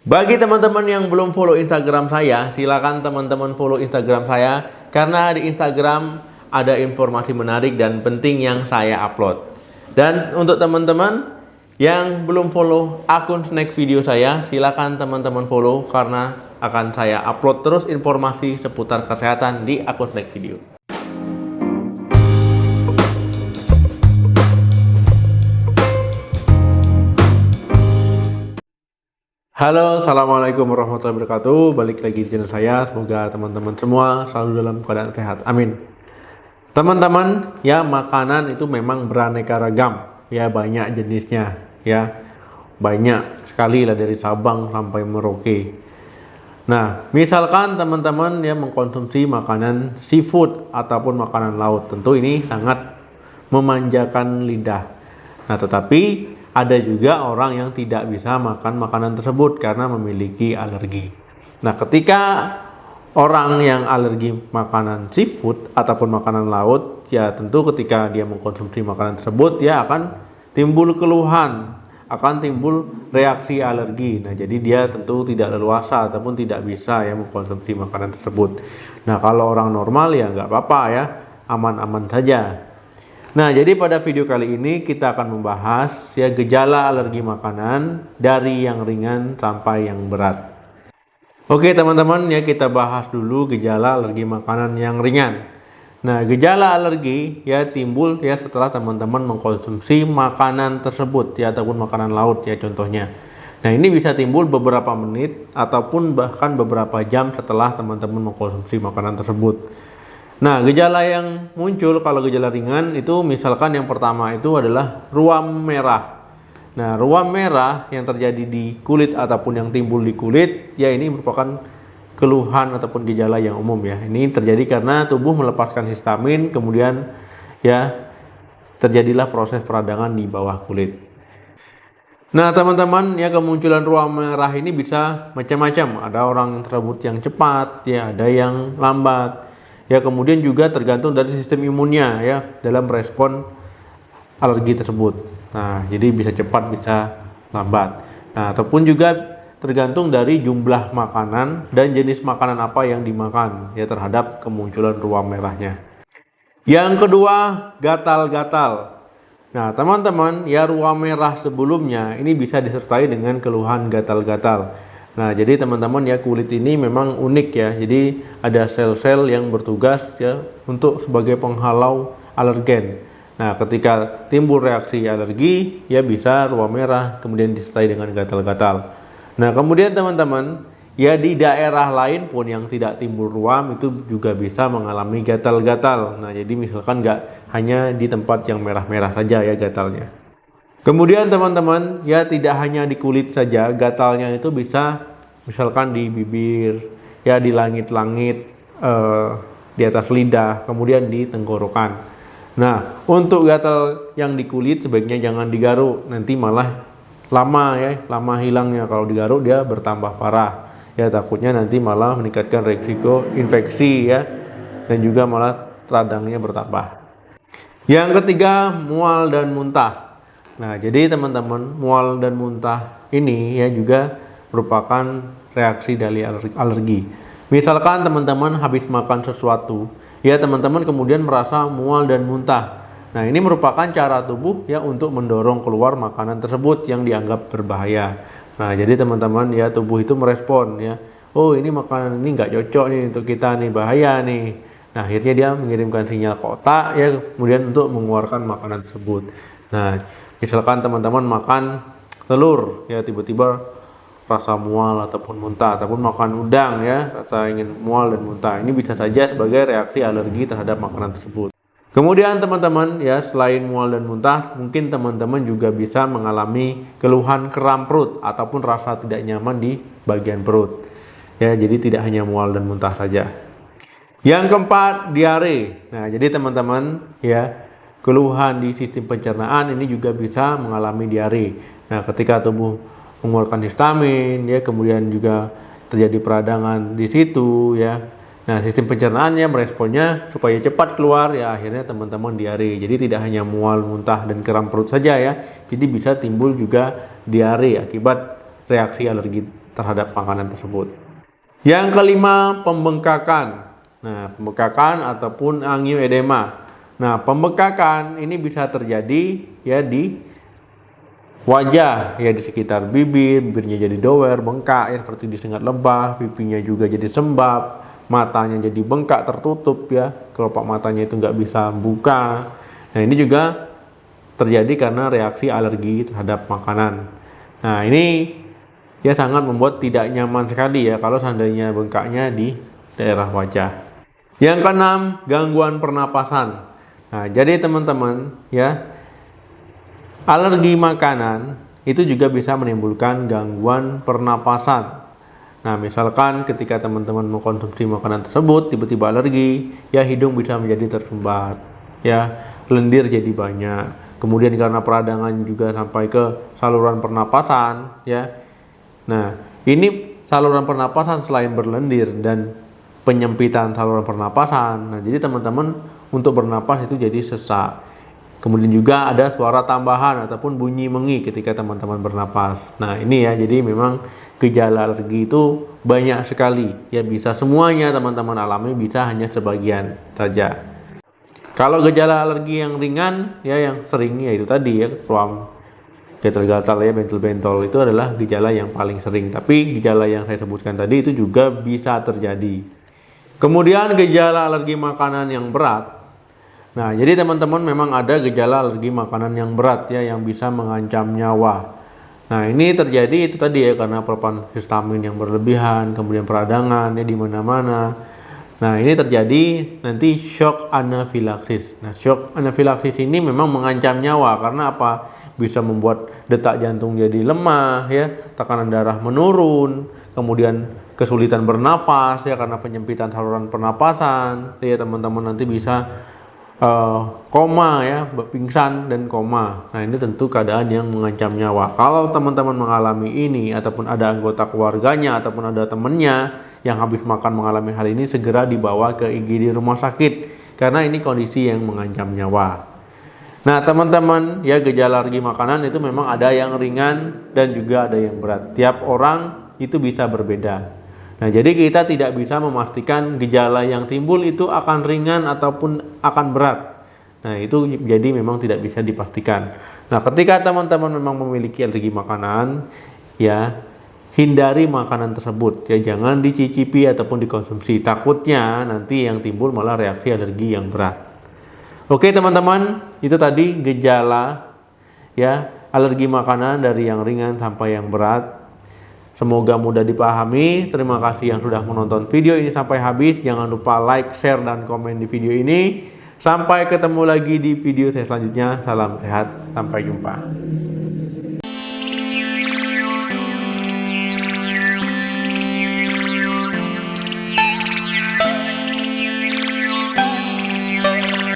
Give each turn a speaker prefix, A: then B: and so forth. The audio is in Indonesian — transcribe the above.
A: Bagi teman-teman yang belum follow Instagram saya, silakan teman-teman follow Instagram saya karena di Instagram ada informasi menarik dan penting yang saya upload. Dan untuk teman-teman yang belum follow akun Snack Video saya, silakan teman-teman follow karena akan saya upload terus informasi seputar kesehatan di akun Snack Video. Halo, assalamualaikum warahmatullahi wabarakatuh. Balik lagi di channel saya. Semoga teman-teman semua selalu dalam keadaan sehat. Amin. Teman-teman, ya makanan itu memang beraneka ragam. Ya banyak jenisnya. Ya banyak sekali lah dari Sabang sampai Merauke. Nah, misalkan teman-teman ya mengkonsumsi makanan seafood ataupun makanan laut, tentu ini sangat memanjakan lidah. Nah, tetapi ada juga orang yang tidak bisa makan makanan tersebut karena memiliki alergi. Nah, ketika orang yang alergi makanan seafood ataupun makanan laut, ya tentu ketika dia mengkonsumsi makanan tersebut, ya akan timbul keluhan, akan timbul reaksi alergi. Nah, jadi dia tentu tidak leluasa ataupun tidak bisa ya mengkonsumsi makanan tersebut. Nah, kalau orang normal ya nggak apa-apa ya, aman-aman saja. Nah, jadi pada video kali ini kita akan membahas ya gejala alergi makanan dari yang ringan sampai yang berat. Oke teman-teman, ya kita bahas dulu gejala alergi makanan yang ringan. Nah, gejala alergi ya timbul ya setelah teman-teman mengkonsumsi makanan tersebut ya ataupun makanan laut ya contohnya. Nah, ini bisa timbul beberapa menit ataupun bahkan beberapa jam setelah teman-teman mengkonsumsi makanan tersebut. Nah, gejala yang muncul kalau gejala ringan itu misalkan yang pertama itu adalah ruam merah. Nah, ruam merah yang terjadi di kulit ataupun yang timbul di kulit, ya ini merupakan keluhan ataupun gejala yang umum ya. Ini terjadi karena tubuh melepaskan histamin, kemudian ya terjadilah proses peradangan di bawah kulit. Nah, teman-teman, ya kemunculan ruam merah ini bisa macam-macam. Ada orang tersebut yang cepat, ya ada yang lambat. Ya, kemudian juga tergantung dari sistem imunnya ya dalam respon alergi tersebut. Nah, jadi bisa cepat bisa lambat. Nah, ataupun juga tergantung dari jumlah makanan dan jenis makanan apa yang dimakan ya terhadap kemunculan ruam merahnya. Yang kedua, gatal-gatal. Nah, teman-teman, ya ruam merah sebelumnya ini bisa disertai dengan keluhan gatal-gatal. Nah, jadi teman-teman ya kulit ini memang unik ya. Jadi ada sel-sel yang bertugas ya untuk sebagai penghalau alergen. Nah, ketika timbul reaksi alergi ya bisa ruam merah kemudian disertai dengan gatal-gatal. Nah, kemudian teman-teman ya di daerah lain pun yang tidak timbul ruam itu juga bisa mengalami gatal-gatal. Nah, jadi misalkan nggak hanya di tempat yang merah-merah saja ya gatalnya. Kemudian teman-teman ya tidak hanya di kulit saja, gatalnya itu bisa misalkan di bibir, ya di langit-langit, di atas lidah, kemudian di tenggorokan. Nah, untuk gatal yang di kulit sebaiknya jangan digaruk, nanti malah lama ya, lama hilangnya. Kalau digaruk dia bertambah parah. Ya takutnya nanti malah meningkatkan risiko infeksi ya, dan juga malah radangnya bertambah. Yang ketiga, mual dan muntah. Nah, jadi teman-teman, mual dan muntah ini ya juga merupakan reaksi dari alergi. Misalkan teman-teman habis makan sesuatu, ya teman-teman kemudian merasa mual dan muntah. Nah, ini merupakan cara tubuh ya untuk mendorong keluar makanan tersebut yang dianggap berbahaya. Nah, jadi teman-teman ya tubuh itu merespon ya, oh ini makanan ini nggak cocok nih untuk kita nih, bahaya nih. Nah, akhirnya dia mengirimkan sinyal ke otak ya kemudian untuk mengeluarkan makanan tersebut. Nah, misalkan teman-teman makan telur ya tiba-tiba rasa mual ataupun muntah, ataupun makan udang ya rasa ingin mual dan muntah. Ini bisa saja sebagai reaksi alergi terhadap makanan tersebut. Kemudian teman-teman ya selain mual dan muntah, mungkin teman-teman juga bisa mengalami keluhan kram perut ataupun rasa tidak nyaman di bagian perut. Ya, jadi tidak hanya mual dan muntah saja. Yang keempat, diare. Nah, jadi teman-teman ya keluhan di sistem pencernaan ini juga bisa mengalami diare. Nah, ketika tubuh mengeluarkan histamin ya kemudian juga terjadi peradangan di situ ya. Nah, sistem pencernaannya meresponnya supaya cepat keluar ya akhirnya teman-teman diare. Jadi tidak hanya mual, muntah dan kram perut saja ya. Jadi bisa timbul juga diare akibat reaksi alergi terhadap makanan tersebut. Yang kelima, pembengkakan. Nah, pembengkakan ataupun angioedema. Nah, pembengkakan ini bisa terjadi ya di wajah, ya di sekitar bibir, bibirnya jadi dower, bengkak ya seperti disengat lebah, pipinya juga jadi sembab, matanya jadi bengkak tertutup ya, kelopak matanya itu nggak bisa buka. Nah, ini juga terjadi karena reaksi alergi terhadap makanan. Nah, ini ya sangat membuat tidak nyaman sekali ya kalau seandainya bengkaknya di daerah wajah. Yang keenam, gangguan pernapasan. Nah, jadi teman-teman ya, alergi makanan itu juga bisa menimbulkan gangguan pernapasan. Nah, misalkan ketika teman-teman mengkonsumsi makanan tersebut tiba-tiba alergi, ya hidung bisa menjadi tersumbat, ya lendir jadi banyak. Kemudian karena peradangan juga sampai ke saluran pernapasan, ya. Nah, ini saluran pernapasan selain berlendir dan penyempitan saluran pernapasan. Nah, jadi teman-teman untuk bernapas itu jadi sesak. Kemudian juga ada suara tambahan ataupun bunyi mengi ketika teman-teman bernapas. Nah, ini ya, jadi memang gejala alergi itu banyak sekali. Ya, bisa semuanya teman-teman alami, bisa hanya sebagian saja. Kalau gejala alergi yang ringan, ya yang sering yaitu tadi ya, ruam, gatal-gatal ya, bentol-bentol itu adalah gejala yang paling sering. Tapi gejala yang saya sebutkan tadi itu juga bisa terjadi. Kemudian gejala alergi makanan yang berat. Nah, jadi teman-teman memang ada gejala alergi makanan yang berat ya, yang bisa mengancam nyawa. Nah, ini terjadi itu tadi ya, karena paparan histamin yang berlebihan, kemudian peradangan ya di mana-mana. Nah, ini terjadi nanti shock anafilaksis. Nah, shock anafilaksis ini memang mengancam nyawa karena apa? Bisa membuat detak jantung jadi lemah ya, tekanan darah menurun, kemudian kesulitan bernafas ya karena penyempitan saluran pernapasan. Ya, teman-teman nanti bisa koma ya, pingsan dan koma. Nah, ini tentu keadaan yang mengancam nyawa. Kalau teman-teman mengalami ini ataupun ada anggota keluarganya ataupun ada temannya yang habis makan mengalami hal ini, segera dibawa ke IGD rumah sakit karena ini kondisi yang mengancam nyawa. Nah, teman-teman ya, gejala alergi makanan itu memang ada yang ringan dan juga ada yang berat. Tiap orang itu bisa berbeda. Nah, jadi kita tidak bisa memastikan gejala yang timbul itu akan ringan ataupun akan berat. Nah, itu jadi memang tidak bisa dipastikan. Nah, ketika teman-teman memang memiliki alergi makanan, ya hindari makanan tersebut. Ya, jangan dicicipi ataupun dikonsumsi. Takutnya nanti yang timbul malah reaksi alergi yang berat. Oke, teman-teman, itu tadi gejala ya alergi makanan dari yang ringan sampai yang berat. Semoga mudah dipahami. Terima kasih yang sudah menonton video ini sampai habis. Jangan lupa like, share, dan komen di video ini. Sampai ketemu lagi di video saya selanjutnya. Salam sehat, sampai jumpa.